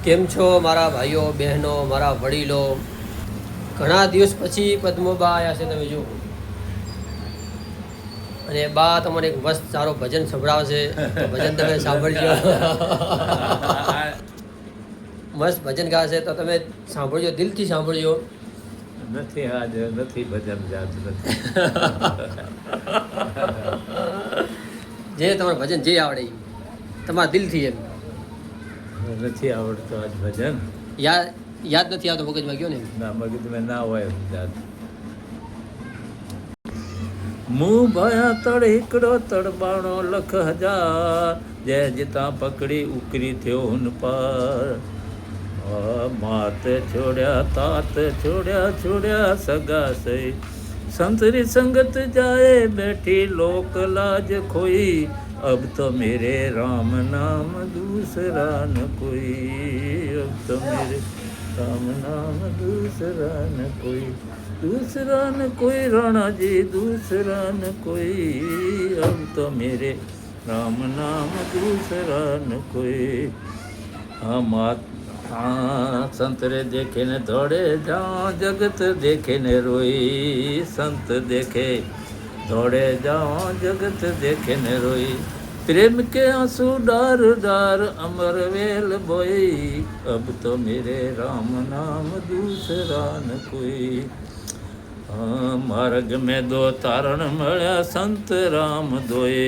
કેમ છો મારા ભાઈઓ બહેનો મારા વડીલો? ઘણા દિવસ પછી પદ્મબા આવ્યા છે. તમે જુઓ, અને બા તમને એક મસ્ત સારો ભજન સંભળાવશે. તો ભજન તમે સાંભળજો. મસ્ત ભજન ગાશે તો તમે સાંભળજો, દિલથી સાંભળજો. નથી આજે નથી ભજન જાત નથી. જે તમારે ભજન જે આવડે એ તમારા દિલથી એમ. નથી આવડતો આજ ભજન. યાદ નથી આવતો મગજમાં ગયો ને. ના મગજમાં ના હોય જાત. મું ભયા તળ હિકડો તડબાણો લખ હજાર, જય જીતા પકડી ઉકરી થયો હુન પાર. માત છોડ્યા तात છોડ્યા છોડ્યા સગા સઈ, સંતરી સંગત જાए बैठी लोक लाज खोई, अब तो मेरे राम नाम दूसरा न कोई, अब तो मेरे राम नाम दूसरा न कोई, दूसरा न कोई राणा जी दूसरा न कोई, अब तो मेरे राम नाम दूसरा न कोई. हाँ मात हाँ संत रे देखे ने दौड़े जाओ, जगत देखे ने रोई, संत देखे दौड़े जाओ, जगत देखे ने रोई, प्रेम के आंसू डार डार अमर वेल बोई, अब तो मेरे राम नाम दूसरा न कोई. मार्ग में दो तारण मळ्या संत राम दोए,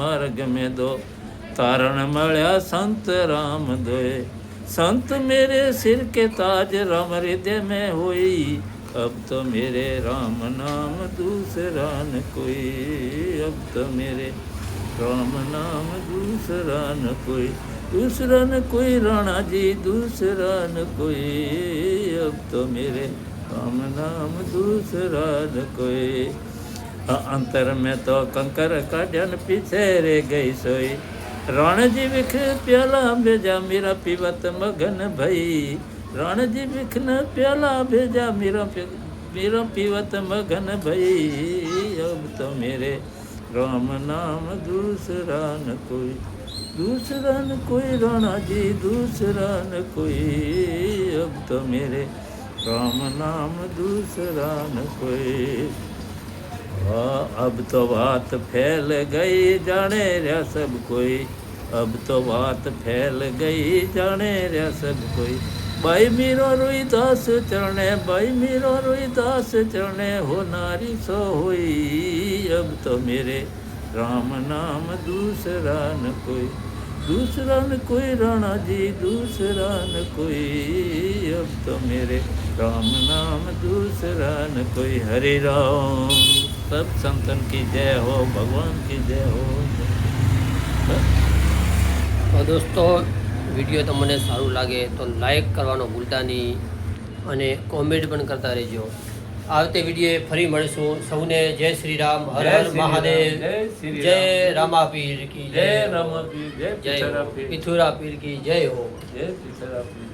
मार्ग में दो तारण मळ्या संत राम दोए, संत मेरे सिर के ताज राम हृदय में होई, अब तो मेरे राम नाम दूसरा न कोई, अब तो मेरे राम नाम दूसरा न कोई, दूसरा न कोई राणा जी दूसरा न कोई, अब तो मेरे राम नाम दूसरा न कोई. अंतर में तो कंकर काढ़न पीछे रे गई सोई, रण जी विख प्याला भेजा मेरा पीवत मगन भई, रण जी विख न प्याला भेजा मेरा पीवत मगन भई, अब तो मेरे राम नाम दूसरा न कोई, दूसरा न कोई राणा जी दूसरा न कोई, अब तो मेरे राम नाम दूसरा न कोई. अब तो बात फैल गई जाने रहा सब कोई, अब तो बात फैल गई जाने रहा सब कोई, भाई मीरो रोई दास चरणे, भाई मीरो रोई दास चरणे, हो नारी सो होई, अब तो मेरे राम नाम दूसरा न कोई, दूसरा न कोई राणा जी दूसरा न कोई, अब तो मेरे राम नाम दूसरा न कोई. हरि राम. सब संतन की जय हो, भगवान की जय हो. તો દોસ્તો, વિડીયો તમને સારું લાગે તો લાઈક કરવાનો ભૂલતા નહીં, અને કોમેન્ટ પણ કરતા રહેજો. આવતે વિડીયો ફરી મળીશું. સૌને જય શ્રી રામ, હર હર મહાદેવ, જય રામાપીર કી જય, જય રામાપીર, જય જય પિથરા પીર, પિથુરા પીર કી જય હો. જય પિથરા પીર.